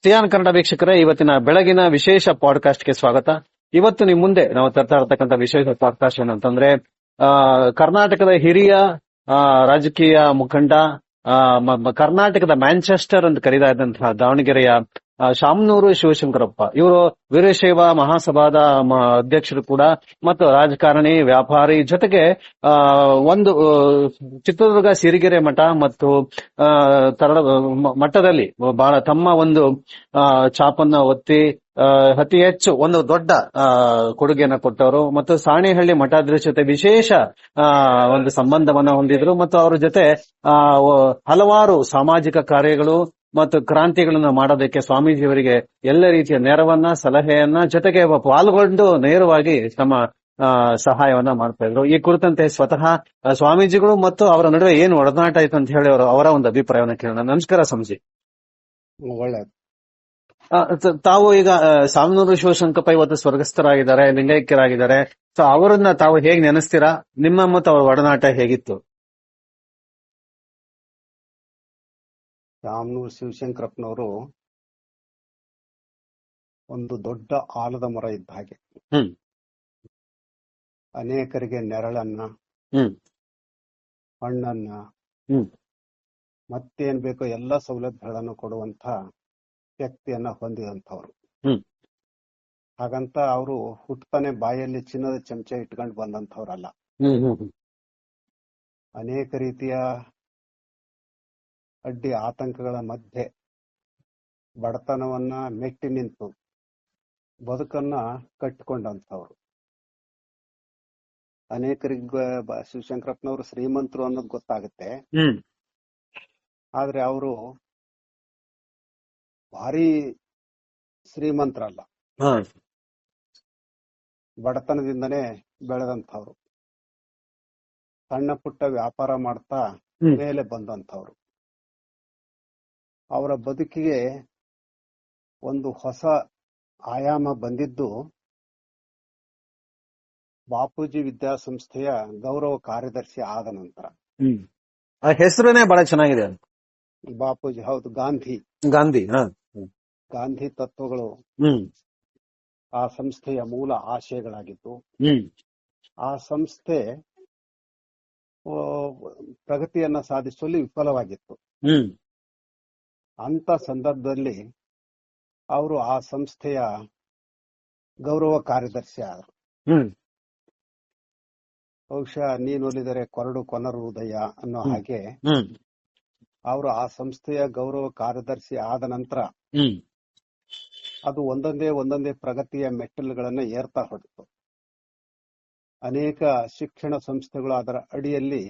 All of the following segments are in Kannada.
ಸಿಯಾನ್ ಕನ್ನಡ ವೀಕ್ಷಕರೇ, ಇವತ್ತಿನ ಬೆಳಗಿನ ವಿಶೇಷ ಪಾಡ್ಕಾಸ್ಟ್ಗೆ ಸ್ವಾಗತ. ಇವತ್ತು ನಿಮ್ ಮುಂದೆ ನಾವು ತರ್ತಾ ಇರತಕ್ಕಂಥ ವಿಶೇಷ ಪಾಡ್ಕಾಸ್ಟ್ ಏನಂತಂದ್ರೆ, ಕರ್ನಾಟಕದ ಹಿರಿಯ ರಾಜಕೀಯ ಮುಖಂಡ, ಕರ್ನಾಟಕದ ಮ್ಯಾಂಚೆಸ್ಟರ್ ಅಂತ ಕರೆಯಲಾದಂತಹ ದಾವಣಗೆರೆಯ ಶಾಮನೂರು ಶಿವಶಂಕರಪ್ಪ ಇವರು ವೀರಶೈವ ಮಹಾಸಭಾದ ಅಧ್ಯಕ್ಷರು ಕೂಡ, ಮತ್ತು ರಾಜಕಾರಣಿ, ವ್ಯಾಪಾರಿ, ಜೊತೆಗೆ ಒಂದು ಚಿತ್ರದುರ್ಗ ಸಿರಿಗೆರೆ ಮಠ ಮತ್ತು ಮಠದಲ್ಲಿ ಬಹಳ ತಮ್ಮ ಒಂದು ಛಾಪನ್ನ ಒತ್ತಿ ಅತಿ ಹೆಚ್ಚು ಒಂದು ದೊಡ್ಡ ಕೊಡುಗೆಯನ್ನು ಕೊಟ್ಟವರು, ಮತ್ತು ಸಾಣೇಹಳ್ಳಿ ಮಠಾಧೀಶರ ಜೊತೆ ವಿಶೇಷ ಒಂದು ಸಂಬಂಧವನ್ನ ಹೊಂದಿದ್ರು, ಮತ್ತು ಅವರ ಜೊತೆ ಹಲವಾರು ಸಾಮಾಜಿಕ ಕಾರ್ಯಗಳು ಮತ್ತು ಕ್ರಾಂತಿಗಳನ್ನ ಮಾಡೋದಕ್ಕೆ ಸ್ವಾಮೀಜಿಯವರಿಗೆ ಎಲ್ಲ ರೀತಿಯ ನೆರವನ್ನ, ಸಲಹೆಯನ್ನ, ಜೊತೆಗೆ ಪಾಲ್ಗೊಂಡು ನೇರವಾಗಿ ತಮ್ಮ ಸಹಾಯವನ್ನ ಮಾಡ್ತಾ ಇದ್ರು. ಈ ಕುರಿತಂತೆ ಸ್ವತಃ ಸ್ವಾಮೀಜಿಗಳು ಮತ್ತು ಅವರ ನಡುವೆ ಏನು ಒಡನಾಟ ಆಯ್ತು ಅಂತ ಹೇಳಿ ಅವರ ಒಂದು ಅಭಿಪ್ರಾಯವನ್ನ ಕೇಳೋಣ. ನಮಸ್ಕಾರ ಸ್ವಾಮೀಜಿ. ಒಳ್ಳೆಯದು. ತಾವು ಈಗ ಶಾಮನೂರು ಶಿವಶಂಕರಪ್ಪ ಇವತ್ತು ಸ್ವರ್ಗಸ್ಥರಾಗಿದ್ದಾರೆ, ಲಿಂಗೈಕ್ಯರಾಗಿದ್ದಾರೆ. ಸೊ ಅವರನ್ನ ತಾವು ಹೇಗ್ ನೆನೆಸ್ತೀರಾ? ನಿಮ್ಮ ಮತ್ತು ಅವರ ಒಡನಾಟ ಹೇಗಿತ್ತು? ಶಾಮನೂರು ಶಿವಶಂಕರಪ್ಪನವರು ಒಂದು ದೊಡ್ಡ ಆಲದ ಮರ ಇದ್ದ ಹಾಗೆ. ಅನೇಕರಿಗೆ ನೆರಳನ್ನ, ಹಣ್ಣನ್ನ, ಮತ್ತೇನ್ ಬೇಕೋ ಎಲ್ಲ ಸೌಲಭ್ಯಗಳನ್ನು ಕೊಡುವಂತ ಶಕ್ತಿಯನ್ನ ಹೊಂದಿದಂಥವ್ರು. ಹಾಗಂತ ಅವರು ಹುಟ್ಟತಾನೆ ಬಾಯಲ್ಲಿ ಚಿನ್ನದ ಚಮಚ ಇಟ್ಕೊಂಡು ಬಂದಂಥವ್ರಲ್ಲ. ಅನೇಕ ರೀತಿಯ ಅಡ್ಡಿ ಆತಂಕಗಳ ಮಧ್ಯೆ ಬಡತನವನ್ನ ಮೆಟ್ಟಿ ನಿಂತು ಬದುಕನ್ನ ಕಟ್ಟಿಕೊಂಡಂಥವ್ರು. ಅನೇಕರಿಗೆ ಶಿವಶಂಕರಪ್ಪನವರು ಶ್ರೀಮಂತರು ಅನ್ನೋದು ಗೊತ್ತಾಗುತ್ತೆ, ಆದ್ರೆ ಅವರು ಭಾರಿ ಶ್ರೀಮಂತರಲ್ಲ, ಬಡತನದಿಂದನೇ ಬೆಳೆದಂಥವ್ರು. ಸಣ್ಣ ಪುಟ್ಟ ವ್ಯಾಪಾರ ಮಾಡ್ತಾ ಮೇಲೆ ಬಂದಂಥವ್ರು. ಅವರ ಬದುಕಿಗೆ ಒಂದು ಹೊಸ ಆಯಾಮ ಬಂದಿದ್ದು ಬಾಪೂಜಿ ವಿದ್ಯಾಸಂಸ್ಥೆಯ ಗೌರವ ಕಾರ್ಯದರ್ಶಿ ಆದ ನಂತರ. ಹೆಸರೇ ಬಹಳ ಚೆನ್ನಾಗಿದೆ. ಬಾಪೂಜಿ, ಹೌದು, ಗಾಂಧಿ ಗಾಂಧಿ ತತ್ವಗಳು ಆ ಸಂಸ್ಥೆಯ ಮೂಲ ಆಶಯಗಳಾಗಿತ್ತು. ಆ ಸಂಸ್ಥೆ ಪ್ರಗತಿಯನ್ನ ಸಾಧಿಸುವಲ್ಲಿ ವಿಫಲವಾಗಿತ್ತು. ಅಂತ ಸಂದರ್ಭದಲ್ಲಿ ಅವರು ಆ ಸಂಸ್ಥೆಯ ಗೌರವ ಕಾರ್ಯದರ್ಶಿ ಆದರು. ಬಹುಶಃ ನೀನೊಲಿದರೆ ಕೊರಡು ಕೊನರು ಉದಯ ಅನ್ನೋ ಹಾಗೆ ಅವರು ಆ ಸಂಸ್ಥೆಯ ಗೌರವ ಕಾರ್ಯದರ್ಶಿ ಆದ ನಂತರ ಅದು ಒಂದೊಂದೇ ಪ್ರಗತಿಯ ಮೆಟ್ಟಿಲುಗಳನ್ನ ಏರ್ತಾ ಹೊರಟಿತು. ಅನೇಕ ಶಿಕ್ಷಣ ಸಂಸ್ಥೆಗಳು ಅದರ ಅಡಿಯಲ್ಲಿ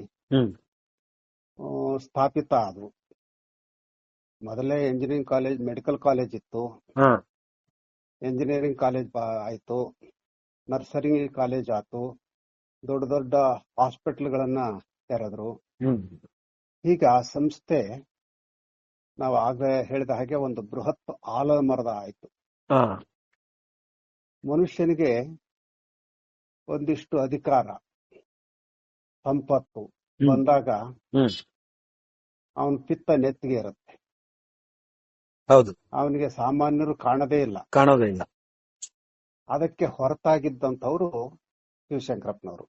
ಸ್ಥಾಪಿತ ಆದವು. ಮೊದಲೇ ಎಂಜಿನಿಯರಿಂಗ್ ಕಾಲೇಜ್, ಮೆಡಿಕಲ್ ಕಾಲೇಜ್ ಇತ್ತು, ಎಂಜಿನಿಯರಿಂಗ್ ಕಾಲೇಜ್ ಆಯ್ತು, ನರ್ಸರಿ ಕಾಲೇಜ್ ಆಯ್ತು, ದೊಡ್ಡ ದೊಡ್ಡ ಹಾಸ್ಪಿಟಲ್ಗಳನ್ನ ತೆರೆದ್ರು. ಈಗ ಆ ಸಂಸ್ಥೆ ನಾವು ಆಗಲೇ ಹೇಳಿದ ಹಾಗೆ ಒಂದು ಬೃಹತ್ ಆಲದ ಮರದ ಆಯ್ತು. ಮನುಷ್ಯನಿಗೆ ಒಂದಿಷ್ಟು ಅಧಿಕಾರ, ಸಂಪತ್ತು ಬಂದಾಗ ಅವನ ಪಿತ್ತ ನೆತ್ತಿಗೆ ಇರುತ್ತೆ. ಹೌದು, ಅವನಿಗೆ ಸಾಮಾನ್ಯರು ಕಾಣದೇ ಇಲ್ಲ. ಅದಕ್ಕೆ ಹೊರತಾಗಿದ್ದಂಥವ್ರು ಶಿವಶಂಕರಪ್ಪನವರು.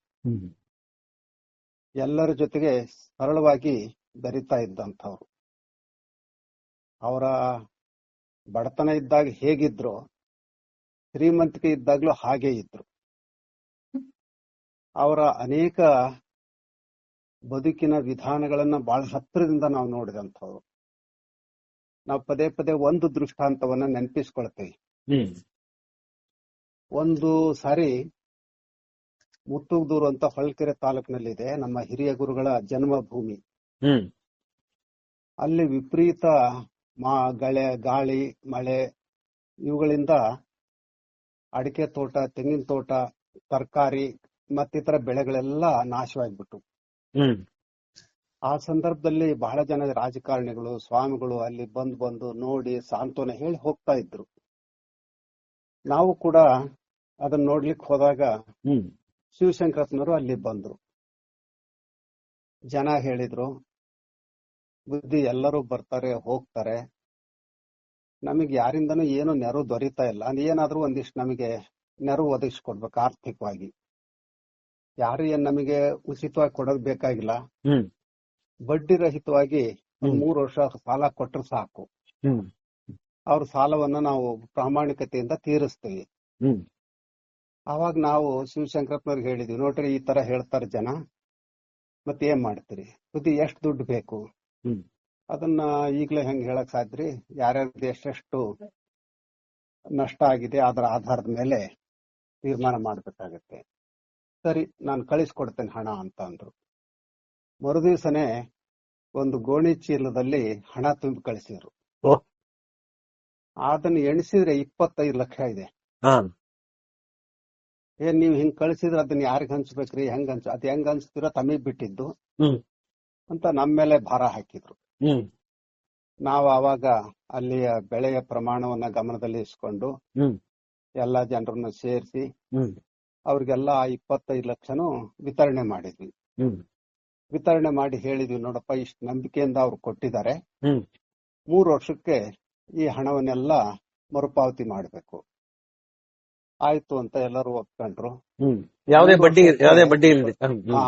ಎಲ್ಲರ ಜೊತೆಗೆ ಸರಳವಾಗಿ ಬೆರಿತಾ ಇದ್ದಂಥವ್ರು. ಅವರ ಬಡತನ ಇದ್ದಾಗ ಹೇಗಿದ್ರು, ಶ್ರೀಮಂತಿಕೆ ಇದ್ದಾಗ್ಲೂ ಹಾಗೇ ಇದ್ರು. ಅವರ ಅನೇಕ ಬದುಕಿನ ವಿಧಾನಗಳನ್ನ ಬಹಳ ಹತ್ತಿರದಿಂದ ನಾವು ನೋಡಿದಂಥವ್ರು. ನಾವು ಪದೇ ಪದೇ ಒಂದು ದೃಷ್ಟಾಂತವನ್ನ ನೆನಪಿಸ್ಕೊಳ್ತೇವೆ. ಒಂದು ಸಾರಿ ಮುತ್ತುಗದೂರು ಅಂತ ಹೊಳಲ್ಕೆರೆ ತಾಲೂಕಿನಲ್ಲಿದೆ, ನಮ್ಮ ಹಿರಿಯ ಗುರುಗಳ ಜನ್ಮಭೂಮಿ. ಅಲ್ಲಿ ವಿಪರೀತ ಗಾಳಿ, ಮಳೆ ಇವುಗಳಿಂದ ಅಡಿಕೆ ತೋಟ, ತೆಂಗಿನ ತೋಟ, ತರಕಾರಿ ಮತ್ತಿತರ ಬೆಳೆಗಳೆಲ್ಲ ನಾಶವಾಗಿಬಿಟ್ಟು. ಆ ಸಂದರ್ಭದಲ್ಲಿ ಬಹಳ ಜನ ರಾಜಕಾರಣಿಗಳು, ಸ್ವಾಮಿಗಳು ಅಲ್ಲಿ ಬಂದು ನೋಡಿ ಸಾಂತ್ವನ ಹೇಳಿ ಹೋಗ್ತಾ ಇದ್ರು. ನಾವು ಕೂಡ ಅದನ್ನ ನೋಡ್ಲಿಕ್ಕೆ ಹೋದಾಗ ಶಿವಶಂಕರಪ್ಪನವರು ಅಲ್ಲಿ ಬಂದ್ರು. ಜನ ಹೇಳಿದ್ರು, ಬುದ್ಧಿ ಎಲ್ಲರೂ ಬರ್ತಾರೆ ಹೋಗ್ತಾರೆ, ನಮಗೆ ಯಾರಿಂದನೂ ಏನು ನೆರವು ದೊರೀತಾ ಇಲ್ಲ. ಏನಾದ್ರೂ ಒಂದಿಷ್ಟು ನಮಗೆ ನೆರವು ಒದಗಿಸ್ಕೊಡ್ಬೇಕು ಆರ್ಥಿಕವಾಗಿ. ಯಾರು ಏನ್ ನಮಗೆ ಉಚಿತವಾಗಿ ಕೊಡೋದು ಬೇಕಾಗಿಲ್ಲ. ಹ್ಮ್ ಬಡ್ಡಿ ರಹಿತವಾಗಿ ಒಂದ್ ಹ್ಮ್ 3 ವರ್ಷ ಸಾಲ ಕೊಟ್ರೆ ಸಾಕು. ಹ್ಮ್ ಅವ್ರ ಸಾಲವನ್ನ ನಾವು ಪ್ರಾಮಾಣಿಕತೆಯಿಂದ ತೀರಿಸ್ತೀವಿ. ಹ್ಮ್ ಅವಾಗ ನಾವು ಶಿವಶಂಕರಪ್ಪನವ್ರಿಗೆ ಹೇಳಿದ್ವಿ, ನೋಡ್ರಿ ಈ ತರ ಹೇಳ್ತಾರೆ ಜನ, ಮತ್ತೆ ಏನ್ ಮಾಡ್ತೀರಿ, ಬುದ್ಧಿ ಎಷ್ಟು ದುಡ್ಡು ಬೇಕು ಹ್ಮ್ ಅದನ್ನ ಈಗ್ಲೇ ಹೆಂಗ್ ಹೇಳಕ್ ಸಾಧ್ರಿ, ಯಾರ್ಯಾರ್ದು ಎಷ್ಟೆಷ್ಟು ನಷ್ಟ ಆಗಿದೆ ಅದರ ಆಧಾರದ ಮೇಲೆ ತೀರ್ಮಾನ ಮಾಡ್ಬೇಕಾಗತ್ತೆ. ಸರಿ, ನಾನು ಕಳಿಸ್ಕೊಡ್ತೇನೆ ಹಣ ಅಂತ ಅಂದ್ರು. ಮರುದಿವ್ಸನೇ ಒಂದು ಗೋಣಿ ಚೀಲದಲ್ಲಿ ಹಣ ತುಂಬಿ ಕಳಿಸಿದ್ರು. ಓಹ್. ಅದನ್ನ ಎಣಿಸಿದ್ರೆ 25 ಲಕ್ಷ ಇದೆ. ಹಾ ಏನ್ ನೀವ್ ಹಿಂಗ್ ಕಳಿಸಿದ್ರೆ ಅದನ್ನ ಯಾರಿಗ್ ಹಂಚ್ಬೇಕ್ರಿ, ಅದ್ ಹೆಂಗ್ ಹಂಚ್ತಿರೋ ತಮಗ್ ಬಿಟ್ಟಿದ್ದು ಹ್ಮ್ ಅಂತ ನಮ್ಮ ಮೇಲೆ ಭಾರ ಹಾಕಿದ್ರು. ಹ್ಮ್ ನಾವು ಆವಾಗ ಅಲ್ಲಿಯ ಬೆಳೆಯ ಪ್ರಮಾಣವನ್ನ ಗಮನದಲ್ಲಿ ಇಸ್ಕೊಂಡು ಹ್ಮ್ ಎಲ್ಲಾ ಜನರನ್ನ ಸೇರಿಸಿ ಹ್ಮ್ ಅವ್ರಿಗೆಲ್ಲ 25 ಲಕ್ಷನೂ ವಿತರಣೆ ಮಾಡಿದ್ವಿ. ಹ್ಮ್ ವಿತರಣೆ ಮಾಡಿ ಹೇಳಿದ್ವಿ, ನೋಡಪ್ಪ ಇಷ್ಟು ನಂಬಿಕೆಯಿಂದ ಅವ್ರು ಕೊಟ್ಟಿದ್ದಾರೆ, ಹ್ಮ್ 3 ವರ್ಷಕ್ಕೆ ಈ ಹಣವನ್ನೆಲ್ಲ ಮರುಪಾವತಿ ಮಾಡಬೇಕು. ಆಯ್ತು ಅಂತ ಎಲ್ಲರೂ ಒಪ್ಕೊಂಡ್ರು. ಹ್ಮ್ ಯಾವುದೇ ಬಡ್ಡಿ ಇಲ್ಲದೆ ಆ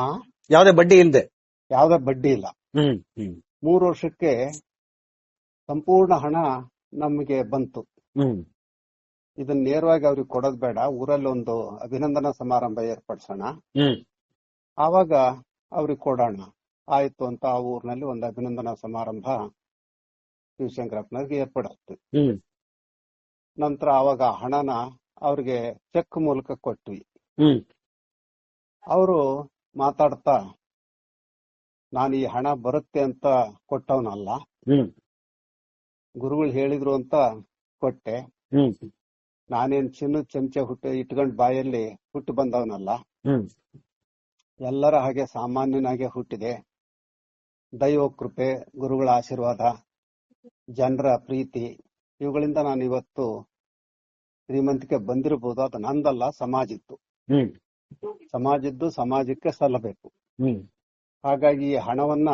ಯಾವುದೇ ಬಡ್ಡಿ ಇಲ್ಲದೆ ಯಾವ್ದೇ ಬಡ್ಡಿ ಇಲ್ಲ. ಹ್ಮ್ ಹ್ಮ್ 3 ವರ್ಷಕ್ಕೆ ಸಂಪೂರ್ಣ ಹಣ ನಮಗೆ ಬಂತು. ಹ್ಮ್ ಇದನ್ನ ನೇರವಾಗಿ ಅವ್ರಿಗೆ ಕೊಡೋದ್ ಬೇಡ, ಊರಲ್ಲಿ ಒಂದು ಅಭಿನಂದನಾ ಸಮಾರಂಭ ಏರ್ಪಡಿಸೋಣ, ಹ್ಮ್ ಆವಾಗ ಅವ್ರಿಗೆ ಕೊಡೋಣ. ಆಯ್ತು ಅಂತ ಆ ಊರಿನಲ್ಲಿ ಒಂದು ಅಭಿನಂದನಾ ಸಮಾರಂಭ ಶಿವಶಂಕರಪ್ಪನವ್ರಿಗೆ ಏರ್ಪಡಿಸ್ತು. ಹ್ಮ್ ನಂತರ ಅವಾಗ ಹಣನ ಅವ್ರಿಗೆ ಚೆಕ್ ಮೂಲಕ ಕೊಟ್ವಿ. ಹ್ಮ್ ಅವರು ಮಾತಾಡ್ತಾ, ನಾನು ಈ ಹಣ ಬರುತ್ತೆ ಅಂತ ಕೊಟ್ಟವನಲ್ಲ, ಹ್ಮ್ ಗುರುಗಳು ಹೇಳಿದ್ರು ಅಂತ ಕೊಟ್ಟೆ, ಹ್ಮ್ ನಾನೇನ್ ಚಿನ್ನದ ಚಮಚ ಇಟ್ಕೊಂಡ್ ಬಾಯಲ್ಲಿ ಹುಟ್ಟು ಬಂದವನಲ್ಲ, ಹ್ಮ್ ಎಲ್ಲರ ಹಾಗೆ ಸಾಮಾನ್ಯನಾಗೆ ಹುಟ್ಟಿದೆ. ದೈವ ಕೃಪೆ, ಗುರುಗಳ ಆಶೀರ್ವಾದ, ಜನರ ಪ್ರೀತಿ, ಇವುಗಳಿಂದ ನಾನು ಇವತ್ತು ಶ್ರೀಮಂತಿಕೆ ಬಂದಿರಬಹುದು. ಅದು ನಂದಲ್ಲ, ಸಮಾಜದ್ದು. ಹ್ಮ್ ಸಮಾಜದ್ದು ಸಮಾಜಕ್ಕೆ ಸಲ್ಲಬೇಕು. ಹ್ಮ್ ಹಾಗಾಗಿ ಈ ಹಣವನ್ನ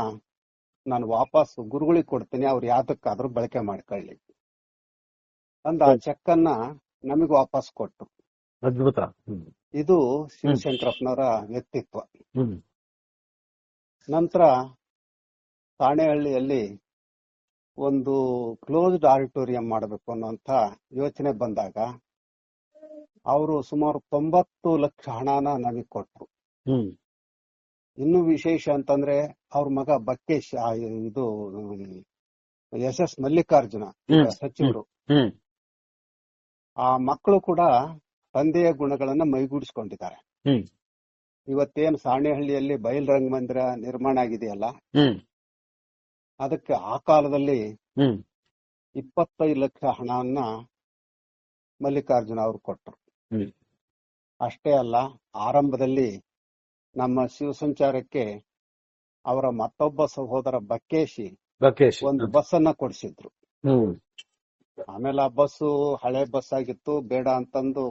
ನಾನು ವಾಪಸ್ ಗುರುಗಳಿಗೆ ಕೊಡ್ತೀನಿ, ಅವ್ರು ಯಾತಕ್ಕಾದ್ರೂ ಬಳಕೆ ಮಾಡ್ಕೊಳ್ಳಿ ಅಂದ ಆ ಚೆಕ್ ಅನ್ನ ನಮಗೆ ವಾಪಸ್ ಕೊಟ್ಟು. ಅದ್ಭುತ. ಹ್ಮ್ ಇದು ಶಿವಶಂಕರಪ್ಪನವರ ವ್ಯಕ್ತಿತ್ವ. ಹ್ಮ್ ನಂತರ ಸಾಣೆಹಳ್ಳಿಯಲ್ಲಿ ಒಂದು ಕ್ಲೋಸ್ಡ್ ಆಡಿಟೋರಿಯಂ ಮಾಡಬೇಕು ಅನ್ನುವಂತ ಯೋಚನೆ ಬಂದಾಗ ಅವರು ಸುಮಾರು 90 ಲಕ್ಷ ಹಣನ ನಮಗೆ ಕೊಟ್ರು. ಹ್ಮ್ ಇನ್ನು ವಿಶೇಷ ಅಂತಂದ್ರೆ ಅವ್ರ ಮಗ ಬಕ್ಕೇಶ್, ಇದು ಎಸ್ ಮಲ್ಲಿಕಾರ್ಜುನ ಸಚಿವರು, ಹ್ಮ್ ಆ ಮಕ್ಕಳು ಕೂಡ ತಂದೆಯ ಗುಣಗಳನ್ನ ಮೈಗೂಡಿಸ್ಕೊಂಡಿದ್ದಾರೆ. ಹ್ಮ್ ಇವತ್ತೇನು ಸಾಣೆಹಳ್ಳಿಯಲ್ಲಿ ಬಯಲು ರಂಗಮಂದಿರ ನಿರ್ಮಾಣ ಆಗಿದೆಯಲ್ಲ, ಹ್ಮ್ ಅದಕ್ಕೆ ಆ ಕಾಲದಲ್ಲಿ ಹ್ಮ್ 25 ಲಕ್ಷ ಹಣವನ್ನ ಮಲ್ಲಿಕಾರ್ಜುನ ಅವರು ಕೊಟ್ಟರು. ಹ್ಮ್ ಅಷ್ಟೇ ಅಲ್ಲ, ಆರಂಭದಲ್ಲಿ ನಮ್ಮ ಶಿವಸಂಚಾರಕ್ಕೆ ಅವರ ಮತ್ತೊಬ್ಬ ಸಹೋದರ ಬಕ್ಕೇಶ್ ಒಂದು ಬಸ್ ಅನ್ನ ಕೊಡಿಸಿದ್ರು. ಹ್ಮ್ ಆಮೇಲೆ ಆ ಬಸ್ಸು ಹಳೆ ಬಸ್ ಆಗಿತ್ತು, ಬೇಡ ಅಂತಂದು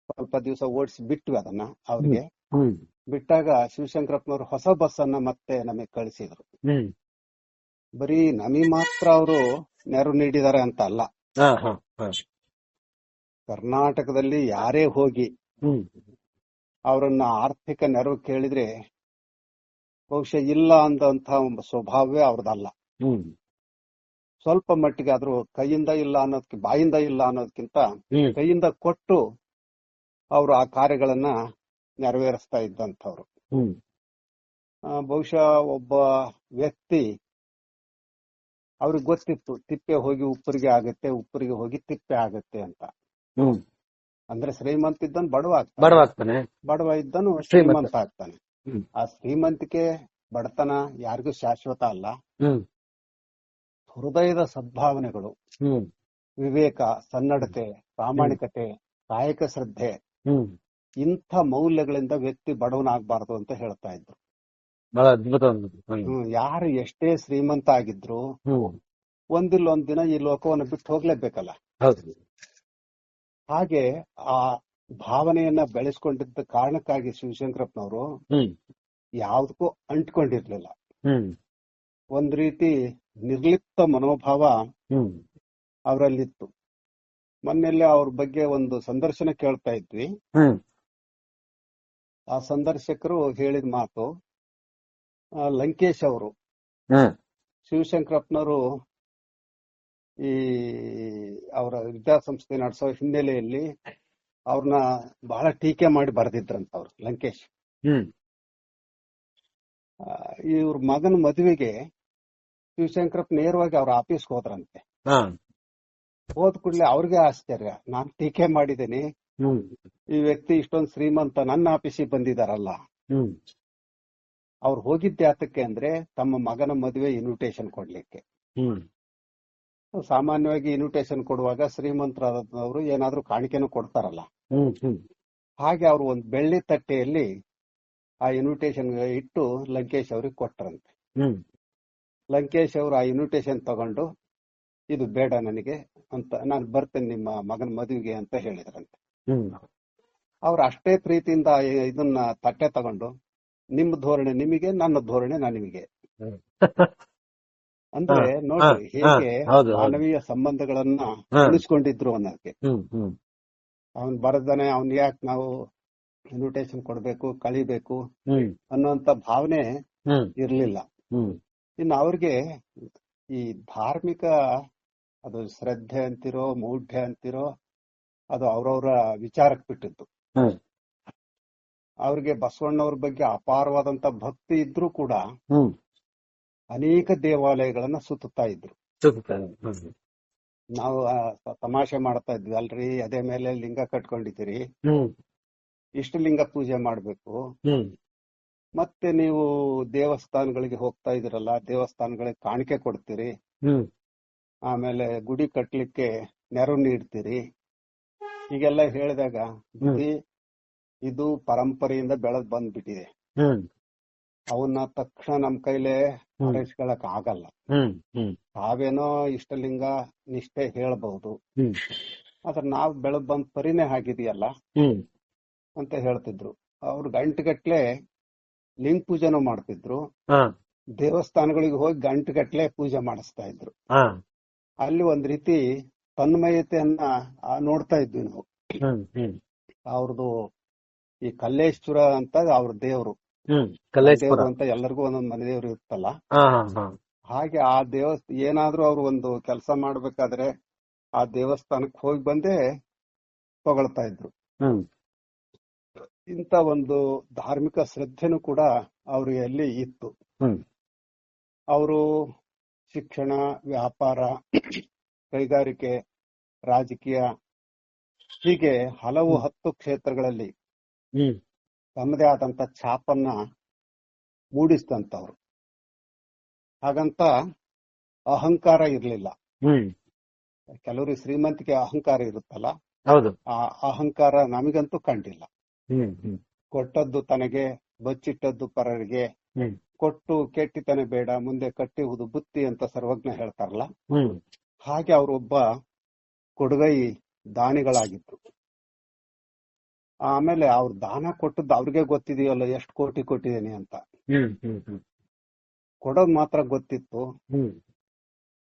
ಸ್ವಲ್ಪ ದಿವಸ ಓಡಿಸಿ ಬಿಟ್ವಿ ಅದನ್ನ ಅವ್ರಿಗೆ. ಹ್ಮ್ ಬಿಟ್ಟಾಗ ಶಿವಶಂಕರಪ್ಪನವರು ಹೊಸ ಬಸ್ ಅನ್ನ ಮತ್ತೆ ನಮಗೆ ಕಳಿಸಿದ್ರು. ಹ್ಮ್ ಬರೀ ನಮಗೆ ಮಾತ್ರ ಅವರು ನೆರವು ನೀಡಿದ್ದಾರೆ ಅಂತ ಅಲ್ಲ, ಹಾ ಹಾ ಹಾ ಕರ್ನಾಟಕದಲ್ಲಿ ಯಾರೇ ಹೋಗಿ ಹ್ಮ್ ಅವರನ್ನ ಆರ್ಥಿಕ ನೆರವು ಕೇಳಿದ್ರೆ ಬಹುಶಃ ಇಲ್ಲ ಅಂದಂತ ಸ್ವಭಾವವೇ ಅವ್ರದಲ್ಲ. ಹ್ಮ್ ಸ್ವಲ್ಪ ಮಟ್ಟಿಗೆ ಆದ್ರೂ ಕೈಯಿಂದ ಇಲ್ಲ ಅನ್ನೋದಕ್ಕೆ, ಬಾಯಿಂದ ಇಲ್ಲ ಅನ್ನೋದಕ್ಕಿಂತ ಹ್ಮ್ ಕೈಯಿಂದ ಕೊಟ್ಟು ಅವರು ಆ ಕಾರ್ಯಗಳನ್ನ ನೆರವೇರಿಸ್ತಾ ಇದ್ದಂಥವ್ರು. ಹ್ಮ್ ಬಹುಶಃ ಒಬ್ಬ ವ್ಯಕ್ತಿ ಅವ್ರಿಗೆ ಗೊತ್ತಿತ್ತು, ತಿಪ್ಪೆ ಹೋಗಿ ಉಪ್ಪರಿಗೆ ಆಗತ್ತೆ, ಉಪ್ಪರಿಗೆ ಹೋಗಿ ತಿಪ್ಪೆ ಆಗತ್ತೆ ಅಂತ. ಹ್ಮ್ ಅಂದ್ರೆ ಶ್ರೀಮಂತ ಇದ್ದನು ಬಡವಾಗ್ತಾನೆ, ಬಡವ ಇದ್ದನು ಶ್ರೀಮಂತ ಆಗ್ತಾನೆ. ಹ್ಮ್ ಆ ಶ್ರೀಮಂತಿಕೆ ಬಡತನ ಯಾರಿಗೂ ಶಾಶ್ವತ ಅಲ್ಲ. ಹ್ಮ್ ಹೃದಯದ ಸದ್ಭಾವನೆಗಳು, ಹ್ಮ್ ವಿವೇಕ, ಸನ್ನಡತೆ, ಪ್ರಾಮಾಣಿಕತೆ, ಕಾಯಕ ಶ್ರದ್ಧೆ, ಹ್ಮ್ ಇಂಥ ಮೌಲ್ಯಗಳಿಂದ ವ್ಯಕ್ತಿ ಬಡವನಾಗಬಾರದು ಅಂತ ಹೇಳ್ತಾ ಇದ್ರು. ಬಹಳ ಅದ್ಭುತ. ಯಾರು ಎಷ್ಟೇ ಶ್ರೀಮಂತ ಆಗಿದ್ರು ಹ್ಮ್ ಒಂದಿಲ್ಲ ಒಂದ್ ದಿನ ಈ ಲೋಕವನ್ನು ಬಿಟ್ಟು ಹೋಗ್ಲೇಬೇಕಲ್ಲ. ಹೌದು. ಹಾಗೆ ಆ ಭಾವನೆಯನ್ನ ಬೆಳೆಸ್ಕೊಂಡಿದ್ದ ಕಾರಣಕ್ಕಾಗಿ ಶಿವಶಂಕರಪ್ಪನವರು ಹ್ಮ್ ಯಾವ್ದಕ್ಕೂ ಅಂಟ್ಕೊಂಡಿರ್ಲಿಲ್ಲ. ಹ್ಮ್ ಒಂದ್ ರೀತಿ ನಿರ್ಲಿಪ್ತ ಮನೋಭಾವ ಹ್ಮ್ ಅವರಲ್ಲಿತ್ತು. ಮೊನ್ನೆಲ್ಲ ಅವ್ರ ಬಗ್ಗೆ ಒಂದು ಸಂದರ್ಶನ ಕೇಳ್ತಾ ಇದ್ವಿ. ಹ್ಮ್ ಆ ಸಂದರ್ಶಕರು ಹೇಳಿದ ಮಾತು, ಲಂಕೇಶ್ ಅವರು ಹ್ಮ್ ಶಿವಶಂಕರಪ್ಪನವರು ಈ ಅವರ ವಿದ್ಯಾಸಂಸ್ಥೆ ನಡೆಸೋ ಹಿನ್ನೆಲೆಯಲ್ಲಿ ಅವ್ರನ್ನ ಬಹಳ ಟೀಕೆ ಮಾಡಿ ಬರೆದಿದ್ರಂತ ಅವ್ರು ಲಂಕೇಶ್. ಹ್ಮ್ ಇವ್ರ ಮಗನ ಮದುವೆಗೆ ಶಿವಶಂಕರಪ್ಪ ನೇರವಾಗಿ ಅವ್ರ ಆಫೀಸ್ಗೆ ಹೋದ್ರಂತೆ. ಹಾ ಹೋದ್ ಕೂಡಲೇ ಅವ್ರಿಗೆ ಆಶ್ಚರ್ಯ, ನಾನ್ ಟೀಕೆ ಮಾಡಿದ್ದೀನಿ, ಹ್ಮ್ ಈ ವ್ಯಕ್ತಿ ಇಷ್ಟೊಂದು ಶ್ರೀಮಂತ ನನ್ನ ಆಫೀಸಿಗೆ ಬಂದಿದಾರಲ್ಲ. ಹ್ಮ್ ಅವ್ರು ಹೋಗಿದ್ದೆ ಯಾತಕ್ಕೆ ಅಂದ್ರೆ ತಮ್ಮ ಮಗನ ಮದುವೆ ಇನ್ವಿಟೇಷನ್ ಕೊಡ್ಲಿಕ್ಕೆ. ಹ್ಮ್ ಸಾಮಾನ್ಯವಾಗಿ ಇನ್ವಿಟೇಷನ್ ಕೊಡುವಾಗ ಶ್ರೀಮಂತರಾದವರು ಏನಾದ್ರೂ ಕಾಣಿಕೆನೂ ಕೊಡ್ತಾರಲ್ಲ. ಹ್ಮ್ ಹ್ಮ್ ಹಾಗೆ ಅವರು ಒಂದು ಬೆಳ್ಳಿ ತಟ್ಟೆಯಲ್ಲಿ ಆ ಇನ್ವಿಟೇಷನ್ ಇಟ್ಟು ಲಂಕೇಶ್ ಅವ್ರಿಗೆ ಕೊಟ್ಟರಂತೆ. ಹ್ಮ್ ಲಂಕೇಶ್ ಅವರು ಆ ಇನ್ವಿಟೇಷನ್ ತಗೊಂಡು ಇದು ಬೇಡ ನನಗೆ ಅಂತ, ನಾನು ಬರ್ತೇನೆ ನಿಮ್ಮ ಮಗನ ಮದುವೆಗೆ ಅಂತ ಹೇಳಿದ್ರಂತೆ. ಹ್ಮ್ ಅವ್ರು ಅಷ್ಟೇ ಪ್ರೀತಿಯಿಂದ ಇದನ್ನ ತಟ್ಟೆ ತಗೊಂಡು, ನಿಮ್ಮ ಧೋರಣೆ ನಿಮಗೆ, ನನ್ನ ಧೋರಣೆ ನಿಮಗೆ ಅಂದ್ರೆ ನೋಡ್ರಿ ಹೇಗೆ ಮಾನವೀಯ ಸಂಬಂಧಗಳನ್ನ ಉಳಿಸ್ಕೊಂಡಿದ್ರು ಅನ್ನೋದಕ್ಕೆ. ಅವನ್ ಬರದಾನೆ ಅವನ್ ಯಾಕೆ ನಾವು ಇನ್ವಿಟೇಷನ್ ಕೊಡ್ಬೇಕು, ಕಳಿಬೇಕು ಅನ್ನುವಂತ ಭಾವನೆ ಇರ್ಲಿಲ್ಲ. ಇನ್ನು ಅವ್ರಿಗೆ ಈ ಧಾರ್ಮಿಕ, ಅದು ಶ್ರದ್ಧೆ ಅಂತಿರೋ ಮೌಢ್ಯ ಅಂತಿರೋ, ಅದು ಅವ್ರವ್ರ ವಿಚಾರಕ್ಕೆ ಬಿಟ್ಟಿದ್ದು. ಅವ್ರಿಗೆ ಬಸವಣ್ಣವ್ರ ಬಗ್ಗೆ ಅಪಾರವಾದಂತ ಭಕ್ತಿ ಇದ್ರೂ ಕೂಡ ಅನೇಕ ದೇವಾಲಯಗಳನ್ನ ಸುತ್ತುತ್ತಾ ಇದ್ರು. ನಾವು ತಮಾಷೆ ಮಾಡ್ತಾ ಇದ್ವಿ, ಅಲ್ರಿ ಅದೇ ಮೇಲೆ ಲಿಂಗ ಕಟ್ಕೊಂಡಿದ್ದೀರಿ, ಇಷ್ಟು ಲಿಂಗ ಪೂಜೆ ಮಾಡ್ಬೇಕು, ಮತ್ತೆ ನೀವು ದೇವಸ್ಥಾನಗಳಿಗೆ ಹೋಗ್ತಾ ಇದೀರಲ್ಲ, ದೇವಸ್ಥಾನಗಳಿಗೆ ಕಾಣಿಕೆ ಕೊಡ್ತೀರಿ, ಆಮೇಲೆ ಗುಡಿ ಕಟ್ಲಿಕ್ಕೆ ನೆರವು ನೀಡ್ತೀರಿ, ಹೀಗೆಲ್ಲ ಹೇಳಿದಾಗ ಇದು ಪರಂಪರೆಯಿಂದ ಬೆಳೆದ್ ಬಂದ್ಬಿಟ್ಟಿದೆ, ಅವನ್ನ ತಕ್ಷಣ ನಮ್ ಕೈಲೇ ಹೊರೈಸ್ಕೊಳಕ್ ಆಗಲ್ಲ, ತಾವೇನೋ ಇಷ್ಟಲಿಂಗ ನಿಷ್ಠೆ ಹೇಳ್ಬಹುದು, ಆದ್ರೆ ನಾವ್ ಬೆಳೆದ್ ಬಂದ್ ಪರಿನೇ ಆಗಿದೆಯಲ್ಲ ಅಂತ ಹೇಳ್ತಿದ್ರು. ಅವ್ರು ಗಂಟೆಗಟ್ಲೆ ಲಿಂಗ ಪೂಜೆನೂ ಮಾಡ್ತಿದ್ರು, ದೇವಸ್ಥಾನಗಳಿಗೆ ಹೋಗಿ ಗಂಟೆಗಟ್ಲೆ ಪೂಜೆ ಮಾಡಿಸ್ತಾ ಇದ್ರು. ಅಲ್ಲಿ ಒಂದ್ ರೀತಿ ತನ್ಮಯತೆಯನ್ನ ನೋಡ್ತಾ ಇದ್ವಿ ನಾವು. ಅವ್ರದ್ದು ಈ ಕಲ್ಲೇಶ್ವರ ಅಂತ ಅವ್ರ ದೇವ್ರು, ದೇವ್ರು ಅಂತ ಎಲ್ಲರಿಗೂ ಒಂದೊಂದ್ ಮನೆ ದೇವ್ರು ಇರುತ್ತಲ್ಲ, ಹಾಗೆ ಆ ಏನಾದ್ರೂ ಅವ್ರು ಒಂದು ಕೆಲಸ ಮಾಡ್ಬೇಕಾದ್ರೆ ಆ ದೇವಸ್ಥಾನಕ್ಕೆ ಹೋಗಿ ಬಂದೇ ತಗೊಳ್ತಾ ಇದ್ರು. ಇಂತ ಒಂದು ಧಾರ್ಮಿಕ ಶ್ರದ್ಧೆನೂ ಕೂಡ ಅವ್ರಿಗೆ ಅಲ್ಲಿ ಇತ್ತು. ಅವರು ಶಿಕ್ಷಣ, ವ್ಯಾಪಾರ, ಕೈಗಾರಿಕೆ, ರಾಜಕೀಯ, ಹೀಗೆ ಹಲವು 10 ಕ್ಷೇತ್ರಗಳಲ್ಲಿ ತಮ್ಮದೇ ಆದಂತ ಛಾಪನ್ನ ಮೂಡಿಸಿದಂತವ್ರು. ಹಾಗಂತ ಅಹಂಕಾರ ಇರ್ಲಿಲ್ಲ. ಕೆಲವ್ರಿಗೆ ಶ್ರೀಮಂತಿಕೆ ಅಹಂಕಾರ ಇರುತ್ತಲ್ಲ, ಆ ಅಹಂಕಾರ ನಮಗಂತೂ ಕಂಡಿಲ್ಲ. ಕೊಟ್ಟದ್ದು ತನಗೆ, ಬಚ್ಚಿಟ್ಟದ್ದು ಪರರಿಗೆ, ಕೊಟ್ಟು ಕೆಟ್ಟಿತನ ಬೇಡ, ಮುಂದೆ ಕಟ್ಟಿಹುದು ಬುತ್ತಿ ಅಂತ ಸರ್ವಜ್ಞ ಹೇಳ್ತಾರಲ್ಲ, ಹಾಗೆ ಅವರೊಬ್ಬ ಕೊಡುಗೈ ದಾನಿಗಳಾಗಿದ್ರು. ಆಮೇಲೆ ಅವ್ರ ದಾನ ಕೊಟ್ಟದ್ದು ಅವ್ರಿಗೆ ಗೊತ್ತಿದೆಯಲ್ಲ ಎಷ್ಟು ಕೋಟಿ ಕೊಟ್ಟಿದ್ದೇನೆ ಅಂತ, ಕೊಡೋದ್ ಮಾತ್ರ ಗೊತ್ತಿತ್ತು,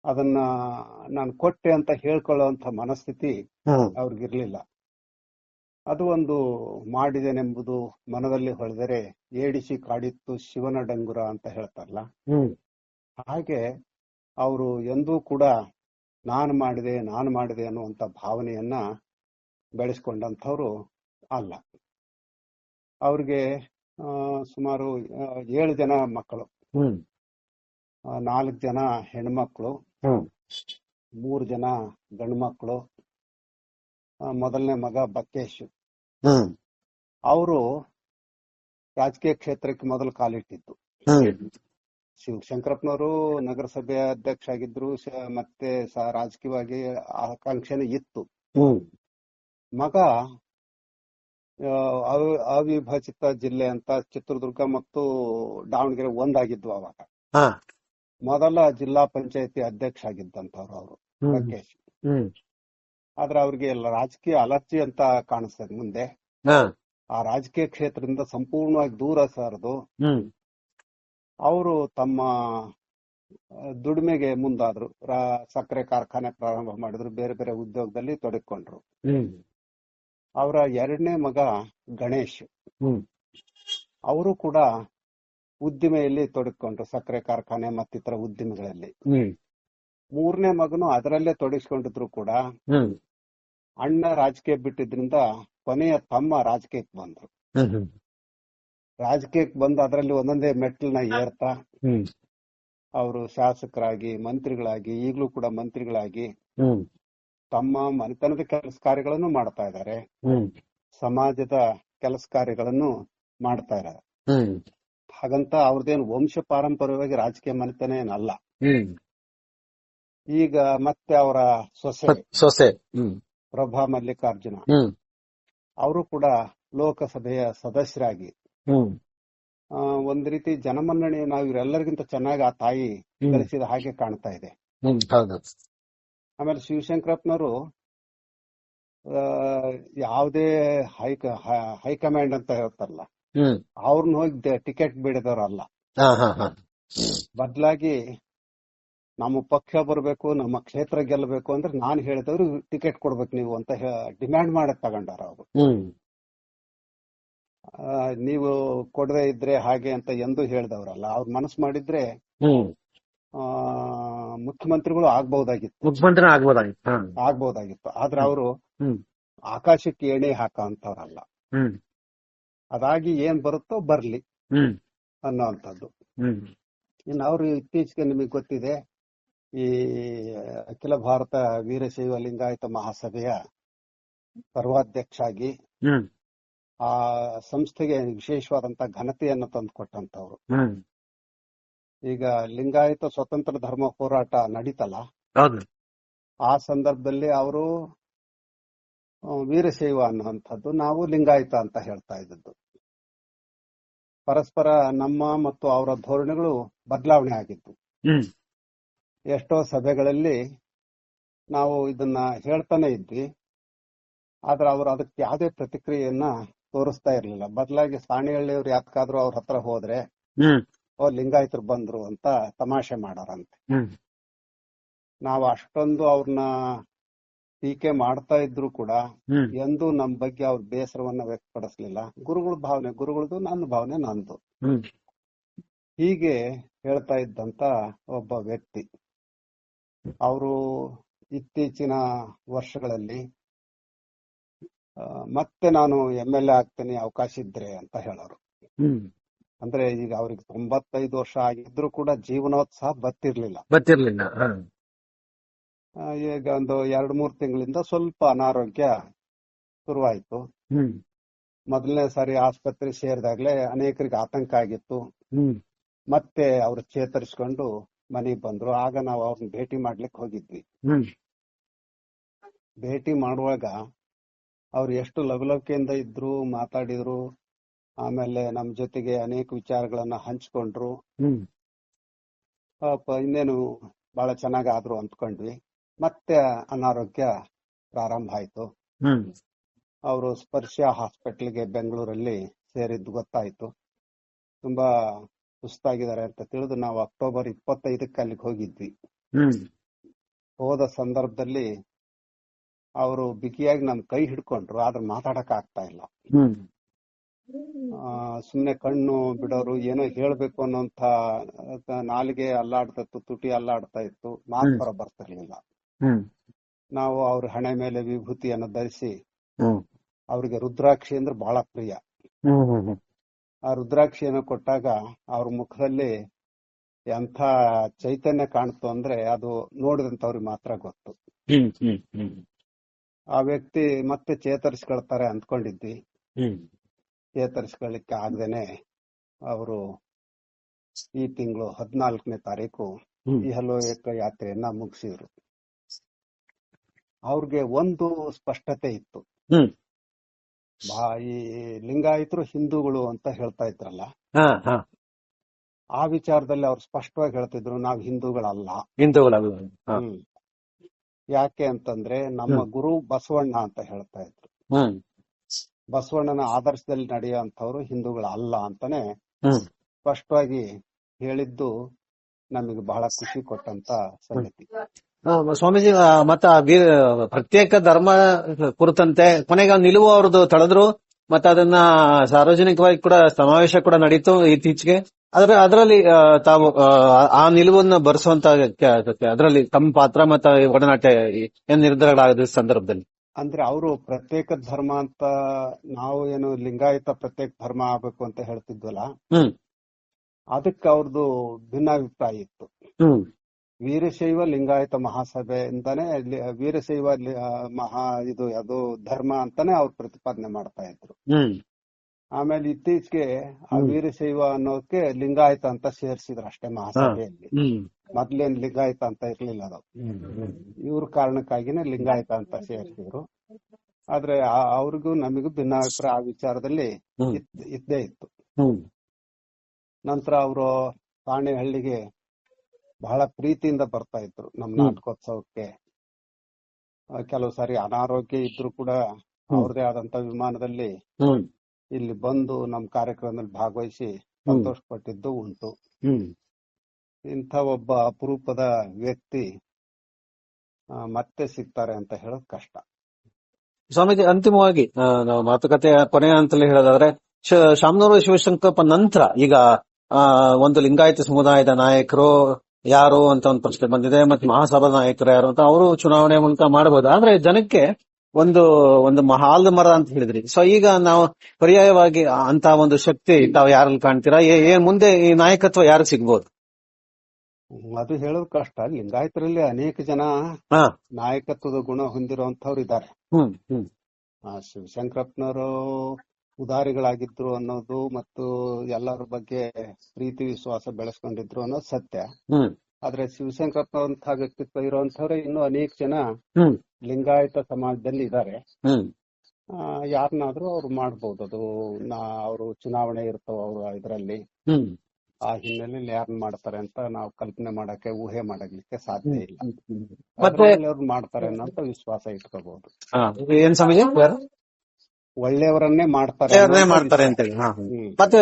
ಅದನ್ನ ನಾನು ಕೊಟ್ಟೆ ಅಂತ ಹೇಳ್ಕೊಳ್ಳುವಂತ ಮನಸ್ಥಿತಿ ಅವ್ರಿಗಿರ್ಲಿಲ್ಲ. ಅದು ಒಂದು ಮಾಡಿದೆನೆಂಬುದು ಮನದಲ್ಲಿ ಹೊಳೆದರೆ ಏಡಿಸಿ ಕಾಡಿತ್ತು ಶಿವನ ಡಂಗುರ ಅಂತ ಹೇಳ್ತಾರಲ್ಲ, ಹಾಗೆ ಅವರು ಎಂದೂ ಕೂಡ ನಾನು ಮಾಡಿದೆ ಅನ್ನುವಂತ ಭಾವನೆಯನ್ನ ಬೆಳೆಸ್ಕೊಂಡಂಥವ್ರು ಅಲ್ಲ. ಅವ್ರಿಗೆ ಸುಮಾರು 7 ಜನ ಮಕ್ಕಳು, 4 ಜನ ಹೆಣ್ಮಕ್ಳು, 3 ಜನ ಗಂಡು ಮಕ್ಕಳು. ಮೊದಲನೇ ಮಗ ಬಕ್ಕೇಶ್, ಅವರು ರಾಜಕೀಯ ಕ್ಷೇತ್ರಕ್ಕೆ ಮೊದಲು ಕಾಲಿಟ್ಟಿದ್ದು. ಶಿವಶಂಕರಪ್ಪನವರು ನಗರಸಭೆ ಅಧ್ಯಕ್ಷ ಆಗಿದ್ರು, ಮತ್ತೆ ರಾಜಕೀಯವಾಗಿ ಆಕಾಂಕ್ಷೆನೂ ಇತ್ತು. ಮಗ ಅವಿಭಜಿತ ಜಿಲ್ಲೆ ಅಂತ ಚಿತ್ರದುರ್ಗ ಮತ್ತು ದಾವಣಗೆರೆ ಒಂದಾಗಿದ್ವು ಅವಾಗ. ಮೊದಲ ಜಿಲ್ಲಾ ಪಂಚಾಯತಿ ಅಧ್ಯಕ್ಷ ಆಗಿದ್ದಂತವ್ರು ಅವರು ಬಕ್ಕೇಶ್. ಆದ್ರೆ ಅವ್ರಿಗೆ ರಾಜಕೀಯ ಅಲರ್ಜಿ ಅಂತ ಕಾಣಿಸ್ತದೆ ಮುಂದೆ. ಆ ರಾಜಕೀಯ ಕ್ಷೇತ್ರದಿಂದ ಸಂಪೂರ್ಣವಾಗಿ ದೂರ ಸರಿದು ಅವರು ತಮ್ಮ ದುಡಿಮೆಗೆ ಮುಂದಾದ್ರು. ಸಕ್ಕರೆ ಕಾರ್ಖಾನೆ ಪ್ರಾರಂಭ ಮಾಡಿದ್ರು, ಬೇರೆ ಬೇರೆ ಉದ್ಯೋಗದಲ್ಲಿ ತೊಡಗಿಕೊಂಡ್ರು. ಅವರ ಎರಡನೇ ಮಗ ಗಣೇಶ್, ಅವರು ಕೂಡ ಉದ್ದಿಮೆಯಲ್ಲಿ ತೊಡಗಿಕೊಂಡ್ರು, ಸಕ್ಕರೆ ಕಾರ್ಖಾನೆ ಮತ್ತಿತರ ಉದ್ದಿಮೆಗಳಲ್ಲಿ. ಮೂರನೇ ಮಗನು ಅದರಲ್ಲೇ ತೊಡಗಿಸ್ಕೊಂಡಿದ್ರು ಕೂಡ ಅಣ್ಣ ರಾಜಕೀಯ ಬಿಟ್ಟಿದ್ರಿಂದ ಕೊನೆಯ ತಮ್ಮ ರಾಜಕೀಯಕ್ಕೆ ಬಂದ್ರು. ರಾಜಕೀಯಕ್ಕೆ ಬಂದು ಅದರಲ್ಲಿ ಒಂದೊಂದೇ ಮೆಟ್ಲನ್ನ ಏರ್ತಾ ಅವರು ಶಾಸಕರಾಗಿ, ಮಂತ್ರಿಗಳಾಗಿ, ಈಗಲೂ ಕೂಡ ಮಂತ್ರಿಗಳಾಗಿ ತಮ್ಮ ಮನೆತನದ ಕೆಲಸ ಕಾರ್ಯಗಳನ್ನು ಮಾಡ್ತಾ ಇದ್ದಾರೆ, ಸಮಾಜದ ಕೆಲಸ ಕಾರ್ಯಗಳನ್ನು ಮಾಡ್ತಾ ಇದ್ದಾರೆ. ಹಾಗಂತ ಅವ್ರದ್ದೇನು ವಂಶ ಪಾರಂಪರ್ಯವಾಗಿ ರಾಜಕೀಯ ಮನೆತನ ಏನಲ್ಲ. ಈಗ ಮತ್ತೆ ಅವರ ಸೊಸೆ ಪ್ರಭಾ ಮಲ್ಲಿಕಾರ್ಜುನ ಅವರು ಕೂಡ ಲೋಕಸಭೆಯ ಸದಸ್ಯರಾಗಿ ಒಂದ್ ರೀತಿ ಜನಮನ್ನಣೆ ನಾವು ಇವರೆಲ್ಲರಿಗಿಂತ ಚೆನ್ನಾಗಿ ಆ ತಾಯಿ ಗಳಿಸಿದ ಹಾಗೆ ಕಾಣ್ತಾ ಇದೆ. ಆಮೇಲೆ ಶಿವಶಂಕರಪ್ಪನವರು ಯಾವುದೇ ಹೈಕಮಾಂಡ್ ಅಂತ ಹೇಳ್ತಾರಲ್ಲ, ಅವ್ರನ್ನ ಹೋಗಿ ಟಿಕೆಟ್ ಬೇಡದವ್ರಲ್ಲ. ಬದಲಾಗಿ ನಮ್ಮ ಪಕ್ಷ ಬರಬೇಕು, ನಮ್ಮ ಕ್ಷೇತ್ರ ಗೆಲ್ಲಬೇಕು ಅಂದ್ರೆ ನಾನು ಹೇಳಿದವ್ರು ಟಿಕೆಟ್ ಕೊಡ್ಬೇಕು ನೀವು ಅಂತ ಡಿಮ್ಯಾಂಡ್ ಮಾಡಕ್ ತಗೊಂಡಾರ ಅವರು. ನೀವು ಕೊಡದೆ ಇದ್ರೆ ಹಾಗೆ ಅಂತ ಎಂದು ಹೇಳಿದವ್ರಲ್ಲ. ಅವ್ರ ಮನಸ್ಸು ಮಾಡಿದ್ರೆ ಮುಖ್ಯಮಂತ್ರಿಗಳು ಆಗ್ಬಹುದಾಗಿತ್ತು. ಆದ್ರೆ ಅವರು ಆಕಾಶಕ್ಕೆ ಎಣೆ ಹಾಕಂತವ್ರಲ್ಲ. ಅದಾಗಿ ಏನ್ ಬರುತ್ತೋ ಬರ್ಲಿ ಅನ್ನೋಂಥದ್ದು. ಇನ್ನು ಅವರು ಇತ್ತೀಚೆಗೆ ನಿಮಗೆ ಗೊತ್ತಿದೆ, ಈ ಅಖಿಲ ಭಾರತ ವೀರಶೈವ ಲಿಂಗಾಯತ ಮಹಾಸಭೆಯ ಸರ್ವಾಧ್ಯಕ್ಷ ಆಗಿ ಆ ಸಂಸ್ಥೆಗೆ ವಿಶೇಷವಾದಂತ ಘನತೆಯನ್ನು ತಂದುಕೊಟ್ಟಂತವ್ರು. ಈಗ ಲಿಂಗಾಯತ ಸ್ವತಂತ್ರ ಧರ್ಮ ಹೋರಾಟ ನಡೀತಲ್ಲ, ಆ ಸಂದರ್ಭದಲ್ಲಿ ಅವರು ವೀರಶೈವ ಅನ್ನುವಂಥದ್ದು, ನಾವು ಲಿಂಗಾಯತ ಅಂತ ಹೇಳ್ತಾ ಇದ್ದದ್ದು. ಪರಸ್ಪರ ನಮ್ಮ ಮತ್ತು ಅವರ ಧೋರಣೆಗಳು ಬದಲಾವಣೆ ಆಗಿತ್ತು. ಎಷ್ಟೋ ಸಭೆಗಳಲ್ಲಿ ನಾವು ಇದನ್ನ ಹೇಳ್ತಾನೆ ಇದ್ವಿ, ಆದ್ರೆ ಅವರು ಅದಕ್ಕೆ ಯಾವುದೇ ಪ್ರತಿಕ್ರಿಯೆಯನ್ನ ತೋರಿಸ್ತಾ ಇರ್ಲಿಲ್ಲ. ಬದಲಾಗಿ ಸಾಣಿಹಳ್ಳಿಯವ್ರು ಯಾಕಾದ್ರೂ ಅವ್ರ ಹತ್ರ ಹೋದ್ರೆ ಲಿಂಗಾಯತರು ಬಂದ್ರು ಅಂತ ತಮಾಷೆ ಮಾಡಾರಂತೆ. ನಾವು ಅಷ್ಟೊಂದು ಅವ್ರನ್ನ ಟೀಕೆ ಮಾಡ್ತಾ ಇದ್ರು ಕೂಡ ಎಂದೂ ನಮ್ ಬಗ್ಗೆ ಅವ್ರ ಬೇಸರವನ್ನ ವ್ಯಕ್ತಪಡಿಸ್ಲಿಲ್ಲ. ಗುರುಗಳ ಭಾವನೆ ಗುರುಗಳದು, ನನ್ನ ಭಾವನೆ ನಂದು, ಹೀಗೆ ಹೇಳ್ತಾ ಇದ್ದಂತ ಒಬ್ಬ ವ್ಯಕ್ತಿ. ಅವರು ಇತ್ತೀಚಿನ ವರ್ಷಗಳಲ್ಲಿ ಮತ್ತೆ ನಾನು MLA ಆಗ್ತೇನೆ ಅವಕಾಶ ಇದ್ರೆ ಅಂತ ಹೇಳೋರು. ಅಂದ್ರೆ ಈಗ ಅವ್ರಿಗೆ 95 ವರ್ಷ ಆಗಿದ್ರು ಕೂಡ ಜೀವನೋತ್ಸಾಹ ಬತ್ತಿರ್ಲಿಲ್ಲ. ಈಗ ಒಂದು 2-3 ತಿಂಗಳಿಂದ ಸ್ವಲ್ಪ ಅನಾರೋಗ್ಯ ಶುರುವಾಯ್ತು. ಮೊದಲನೇ ಸಾರಿ ಆಸ್ಪತ್ರೆ ಸೇರಿದಾಗ್ಲೇ ಅನೇಕರಿಗೆ ಆತಂಕ ಆಗಿತ್ತು. ಮತ್ತೆ ಅವ್ರು ಚೇತರಿಸ್ಕೊಂಡು ಮನೆಗೆ ಬಂದ್ರು. ಆಗ ನಾವು ಅವ್ರನ್ನ ಭೇಟಿ ಮಾಡ್ಲಿಕ್ಕೆ ಹೋಗಿದ್ವಿ. ಭೇಟಿ ಮಾಡುವಾಗ ಅವ್ರು ಎಷ್ಟು ಲವಲವಿಕೆಯಿಂದ ಇದ್ರು, ಮಾತಾಡಿದ್ರು. ಆಮೇಲೆ ನಮ್ ಜೊತೆಗೆ ಅನೇಕ ವಿಚಾರಗಳನ್ನ ಹಂಚ್ಕೊಂಡ್ರು. ಇನ್ನೇನು ಬಹಳ ಚೆನ್ನಾಗಿ ಆದ್ರು ಅಂದ್ಕೊಂಡ್ವಿ. ಮತ್ತೆ ಅನಾರೋಗ್ಯ ಪ್ರಾರಂಭ ಆಯ್ತು. ಅವರು ಸ್ಪರ್ಶ ಹಾಸ್ಪಿಟಲ್ಗೆ ಬೆಂಗಳೂರಲ್ಲಿ ಸೇರಿದ್ದು ಗೊತ್ತಾಯ್ತು. ತುಂಬಾ ಸುಸ್ತಾಗಿದ್ದಾರೆ ಅಂತ ತಿಳಿದು ನಾವು ಅಕ್ಟೋಬರ್ 25ಕ್ಕೆ ಅಲ್ಲಿಗೆ ಹೋಗಿದ್ವಿ. ಹೋದ ಸಂದರ್ಭದಲ್ಲಿ ಅವರು ಬಿಗಿಯಾಗಿ ನಮ್ ಕೈ ಹಿಡ್ಕೊಂಡ್ರು, ಆದ್ರೆ ಮಾತಾಡಕ್ ಆಗ್ತಾ ಇಲ್ಲ. ಸುಮ್ನೆ ಕಣ್ಣು ಬಿಡೋರು, ಏನೋ ಹೇಳ್ಬೇಕು ಅನ್ನೋಂತ ನಾಲಿಗೆ ಅಲ್ಲಾಡ್ತಾ ಇತ್ತು, ತುಟಿ ಅಲ್ಲಾಡ್ತಾ ಇತ್ತು, ಮಾತು ಹೊರ ಬರ್ತಿರ್ಲಿಲ್ಲ. ನಾವು ಅವ್ರ ಹಣೆ ಮೇಲೆ ವಿಭೂತಿಯನ್ನು ಧರಿಸಿ, ಅವ್ರಿಗೆ ರುದ್ರಾಕ್ಷಿ ಅಂದ್ರೆ ಬಹಳ ಪ್ರಿಯ. ಆ ರುದ್ರಾಕ್ಷಿಯನ್ನು ಕೊಟ್ಟಾಗ ಅವ್ರ ಮುಖದಲ್ಲಿ ಎಂಥ ಚೈತನ್ಯ ಕಾಣ್ತು ಅಂದ್ರೆ ಅದು ನೋಡಿದಂತವ್ರಿಗೆ ಮಾತ್ರ ಗೊತ್ತು. ಆ ವ್ಯಕ್ತಿ ಮತ್ತೆ ಚೇತರಿಸ್ಕೊಳ್ತಾರೆ ಅಂದ್ಕೊಂಡಿದ್ವಿ. ಚೇತರಿಸ್ಕೊಳ್ಳಿಕ್ಕೆ ಆಗದೇನೆ ಅವರು ಈ ತಿಂಗಳು 14ನೇ ತಾರೀಕು ಇಹಲೋಕ ಯಾತ್ರೆಯನ್ನ ಮುಗಿಸಿದ್ರು. ಅವ್ರಿಗೆ ಒಂದು ಸ್ಪಷ್ಟತೆ ಇತ್ತು. ಈ ಲಿಂಗಾಯತರು ಹಿಂದೂಗಳು ಅಂತ ಹೇಳ್ತಾ ಇದ್ರಲ್ಲ, ಆ ವಿಚಾರದಲ್ಲಿ ಅವ್ರು ಸ್ಪಷ್ಟವಾಗಿ ಹೇಳ್ತಿದ್ರು, ನಾವು ಹಿಂದೂಗಳಲ್ಲ. ಯಾಕೆ ಅಂತಂದ್ರೆ ನಮ್ಮ ಗುರು ಬಸವಣ್ಣ ಅಂತ ಹೇಳ್ತಾ ಇದ್ರು. ಬಸವಣ್ಣನ ಆದರ್ಶದಲ್ಲಿ ನಡೆಯುವಂತವ್ರು ಹಿಂದೂಗಳಲ್ಲ ಅಂತಾನೆ ಸ್ಪಷ್ಟವಾಗಿ ಹೇಳಿದ್ದು ನಮಗೆ ಬಹಳ ಖುಷಿ ಕೊಟ್ಟಂತ ಸಂಗತಿ. ಸ್ವಾಮೀಜಿ ಮತ್ತ ಪ್ರತ್ಯೇಕ ಧರ್ಮ ಕುರಿತಂತೆ ಕೊನೆಗೆ ನಿಲುವು ಅವ್ರದ್ದು ತಳೆದ್ರು ಮತ್ತೆ ಅದನ್ನ ಸಾರ್ವಜನಿಕವಾಗಿ ಕೂಡ ಸಮಾವೇಶ ಕೂಡ ನಡೀತು ಇತ್ತೀಚೆಗೆ. ಅದರಲ್ಲಿ ತಾವು ಆ ನಿಲುವನ್ನು ಬರೆಸುವಂತ ಅದರಲ್ಲಿ ತಮ್ಮ ಪಾತ್ರ ಮತ್ತು ಒಡನಾಟ ಏನ್ ನಿರ್ಧಾರಗಳಾದ ಸಂದರ್ಭದಲ್ಲಿ ಅಂದ್ರೆ ಅವರು ಪ್ರತ್ಯೇಕ ಧರ್ಮ ಅಂತ ನಾವು ಏನು ಲಿಂಗಾಯತ ಪ್ರತ್ಯೇಕ ಧರ್ಮ ಆಗ್ಬೇಕು ಅಂತ ಹೇಳ್ತಿದ್ವಲ್ಲ, ಅದಕ್ಕೆ ಅವ್ರದ್ದು ಭಿನ್ನಾಭಿಪ್ರಾಯ ಇತ್ತು. ವೀರಶೈವ ಲಿಂಗಾಯತ ಮಹಾಸಭೆಯಿಂದಾನೇ ವೀರಶೈವ ಅದು ಧರ್ಮ ಅಂತಾನೆ ಅವ್ರು ಪ್ರತಿಪಾದನೆ ಮಾಡ್ತಾ ಇದ್ರು. ಆಮೇಲೆ ಇತ್ತೀಚೆಗೆ ಆ ವೀರಶೈವ ಅನ್ನೋಕೆ ಲಿಂಗಾಯತ ಅಂತ ಸೇರಿಸಿದ್ರು ಅಷ್ಟೇ ಮಹಾಸಭೆಯಲ್ಲಿ. ಮೊದ್ಲೇನ್ ಲಿಂಗಾಯತ ಅಂತ ಇರ್ಲಿಲ್ಲ ಅದು, ಇವ್ರ ಕಾರಣಕ್ಕಾಗಿನೇ ಲಿಂಗಾಯತ ಅಂತ ಸೇರಿಸಿದ್ರು. ಆದ್ರೆ ಅವ್ರಿಗೂ ನಮಗೂ ಭಿನ್ನಾಭಿಪ್ರಾಯ ಆ ವಿಚಾರದಲ್ಲಿ ಇದ್ದೇ ಇತ್ತು. ನಂತರ ಅವರು ಸಾಣೆಹಳ್ಳಿಗೆ ಬಹಳ ಪ್ರೀತಿಯಿಂದ ಬರ್ತಾ ಇದ್ರು ನಮ್ಮ ನಾಟಕೋತ್ಸವಕ್ಕೆ. ಕೆಲವು ಸಾರಿ ಅನಾರೋಗ್ಯ ಇದ್ರು ಕೂಡ ಅವ್ರದೇ ಆದಂತ ವಿಮಾನದಲ್ಲಿ ಇಲ್ಲಿ ಬಂದು ನಮ್ಮ ಕಾರ್ಯಕ್ರಮದಲ್ಲಿ ಭಾಗವಹಿಸಿ ಸಂತೋಷ ಪಟ್ಟಿದ್ದು ಉಂಟು. ಇಂಥ ಒಬ್ಬ ಅಪರೂಪದ ವ್ಯಕ್ತಿ ಮತ್ತೆ ಸಿಗ್ತಾರೆ ಅಂತ ಹೇಳೋದು ಕಷ್ಟ. ಸ್ವಾಮೀಜಿ, ಅಂತಿಮವಾಗಿ ನಾವು ಮಾತುಕತೆ ಕೊನೆಯ ಅಂತಲೇ ಹೇಳೋದಾದ್ರೆ ಶಾಮನೂರು ಶಿವಶಂಕರಪ್ಪ ನಂತರ ಈಗ ಒಂದು ಲಿಂಗಾಯತ ಸಮುದಾಯದ ನಾಯಕರು ಯಾರು ಅಂತ ಒಂದು ಪ್ರಶ್ನೆ ಬಂದಿದೆ, ಮತ್ತೆ ಮಹಾಸಭಾ ನಾಯಕರು ಯಾರು ಅಂತ ಅವರು ಚುನಾವಣೆ ಮೂಲಕ ಮಾಡಬಹುದು. ಆದ್ರೆ ಜನಕ್ಕೆ ಒಂದು ಹಾಲು ಮರ ಅಂತ ಹೇಳಿದ್ರಿ. ಸೊ ಈಗ ನಾವು ಪರ್ಯಾಯವಾಗಿ ಅಂತ ಒಂದು ಶಕ್ತಿ ತಾವು ಯಾರಲ್ಲಿ ಕಾಣ್ತೀರಾ? ಮುಂದೆ ಈ ನಾಯಕತ್ವ ಯಾರು ಸಿಗ್ಬೋದು? ಅದು ಹೇಳೋದು ಕಷ್ಟ. ಲಿಂಗಾಯತರಲ್ಲಿ ಅನೇಕ ಜನ ನಾಯಕತ್ವದ ಗುಣ ಹೊಂದಿರುವಂತವ್ರು ಇದ್ದಾರೆ. ಶಿವಶಂಕರಪ್ಪನವರು ಉದಾರಿಗಳಾಗಿದ್ರು ಅನ್ನೋದು ಮತ್ತು ಎಲ್ಲರ ಬಗ್ಗೆ ಪ್ರೀತಿ ವಿಶ್ವಾಸ ಬೆಳೆಸ್ಕೊಂಡಿದ್ರು ಅನ್ನೋದು ಸತ್ಯ. ಆದ್ರೆ ಶಿವಶಂಕರಪ್ಪನಂತಹ ವ್ಯಕ್ತಿತ್ವ ಇರುವಂತವ್ರೆ ಇನ್ನೂ ಅನೇಕ ಜನ ಲಿಂಗಾಯತ ಸಮಾಜದಲ್ಲಿ ಇದ್ದಾರೆ. ಯಾರನ್ನಾದ್ರೂ ಅವ್ರು ಮಾಡ್ಬೋದು. ಅದು ಅವರು ಚುನಾವಣೆ ಇರ್ತಾವ ಅವರು ಇದರಲ್ಲಿ, ಆ ಹಿನ್ನೆಲೆಯಲ್ಲಿ ಯಾರನ್ನ ಮಾಡ್ತಾರೆ ಅಂತ ನಾವು ಕಲ್ಪನೆ ಮಾಡಕ್ಕೆ ಊಹೆ ಮಾಡಲಿಕ್ಕೆ ಸಾಧ್ಯ ಇಲ್ಲ. ಅವ್ರು ಮಾಡ್ತಾರೆ ಅನ್ನೋಂತ ವಿಶ್ವಾಸ ಇಟ್ಕೋಬಹುದು. ಏನ್ ಸಮಯ ಒಳ್ಳೆಯವರನ್ನೇ ಮಾಡ್ತಾರೆ ಅಂತ ಹೇಳಿ. ಮತ್ತೆ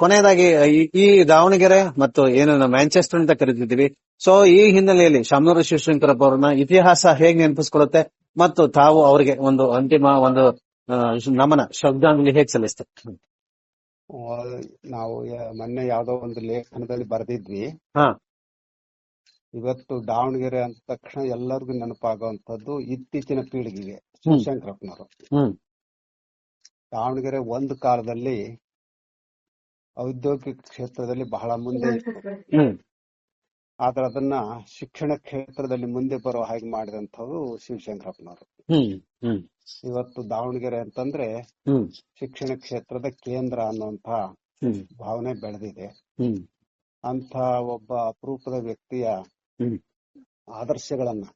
ಕೊನೆಯದಾಗಿ ಈ ದಾವಣಗೆರೆ ಮತ್ತು ಏನು ಮ್ಯಾಂಚೆಸ್ಟರ್ ಅಂತ ಕರೀತಿದ್ದೀವಿ, ಸೊ ಈ ಹಿನ್ನೆಲೆಯಲ್ಲಿ ಶಾಮನೂರು ಶಿವಶಂಕರಪ್ಪ ಅವ್ರನ್ನ ಇತಿಹಾಸ ಹೇಗೆ ನೆನಪಿಸ್ಕೊಳ್ಳುತ್ತೆ ಮತ್ತು ತಾವು ಅವರಿಗೆ ಒಂದು ಅಂತಿಮ ಒಂದು ನಮನ ಶ್ರದ್ಧಾಂಜಲಿ ಹೇಗೆ ಸಲ್ಲಿಸ್ತಾರೆ? ನಾವು ಮೊನ್ನೆ ಯಾವ್ದೋ ಒಂದು ಲೇಖನದಲ್ಲಿ ಬರೆದಿದ್ವಿ, ಇವತ್ತು ದಾವಣಗೆರೆ ಅಂದ ತಕ್ಷಣ ಎಲ್ಲರಿಗೂ ನೆನಪಾಗುವಂತದ್ದು ಇತ್ತೀಚಿನ ಪೀಳಿಗೆಗೆ ಶಿವಶಂಕರಪ್ಪನವರು. ದಾವಣಗೆರೆ ಒಂದು ಕಾಲದಲ್ಲಿ ಔದ್ಯೋಗಿಕ ಕ್ಷೇತ್ರದಲ್ಲಿ ಬಹಳ ಮುಂದೆ ಇತ್ತು. ಆದ್ರೆ ಅದನ್ನ ಶಿಕ್ಷಣ ಕ್ಷೇತ್ರದಲ್ಲಿ ಮುಂದೆ ಬರೋ ಹಾಗೆ ಮಾಡಿದಂಥವ್ರು ಶಿವಶಂಕರಪ್ಪನವರು. ಇವತ್ತು ದಾವಣಗೆರೆ ಅಂತಂದ್ರೆ ಶಿಕ್ಷಣ ಕ್ಷೇತ್ರದ ಕೇಂದ್ರ ಅನ್ನುವಂತ ಭಾವನೆ ಬೆಳೆದಿದೆ. ಅಂತ ಒಬ್ಬ ಅಪರೂಪದ ವ್ಯಕ್ತಿಯ ಆದರ್ಶಗಳನ್ನ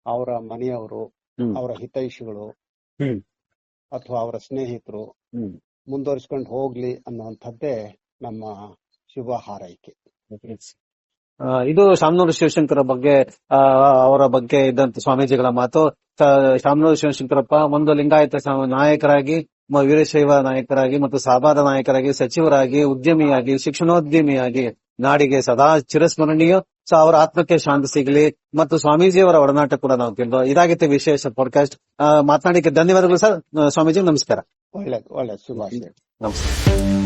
ಅವರ ಮನೆಯವರು, ಅವರ ಹಿತೈಷಿಗಳು ಅಥವಾ ಅವರ ಸ್ನೇಹಿತರು ಮುಂದುವರಿಸಿಕೊಂಡು ಹೋಗ್ಲಿ ಅನ್ನುವಂಥದ್ದೇ ನಮ್ಮ ಶುಭ ಹಾರೈಕೆ. ಇದು ಶಾಮನೂರು ಶಿವಶಂಕರ ಬಗ್ಗೆ ಅವರ ಬಗ್ಗೆ ಇದ್ದಂತ ಸ್ವಾಮೀಜಿಗಳ ಮಾತು. ಶಾಮನೂರು ಶಿವಶಂಕರಪ್ಪ ಒಂದು ಲಿಂಗಾಯತ ನಾಯಕರಾಗಿ, ವೀರಶೈವ ನಾಯಕರಾಗಿ ಮತ್ತು ಸಭಾದ ನಾಯಕರಾಗಿ, ಸಚಿವರಾಗಿ, ಉದ್ಯಮಿಯಾಗಿ, ಶಿಕ್ಷಣೋದ್ಯಮಿಯಾಗಿ ನಾಡಿಗೆ ಸದಾ ಚಿರಸ್ಮರಣೀಯ. ಸೊ ಅವರ ಆತ್ಮಕ್ಕೆ ಶಾಂತಿ ಸಿಗಲಿ ಮತ್ತು ಸ್ವಾಮೀಜಿಯವರ ಒಡನಾಟ ಕೂಡ ನಾವು ಕೇಳಿದ್ವು. ಇದಾಗಿತ್ತು ವಿಶೇಷ ಪಾಡ್ಕಾಸ್ಟ್. ಮಾತನಾಡಿಕ್ಕೆ ಧನ್ಯವಾದಗಳು ಸರ್. ಸ್ವಾಮೀಜಿ ನಮಸ್ಕಾರ. ಒಳ್ಳೆ ಶುಭಾಶಯ. ನಮಸ್ಕಾರ.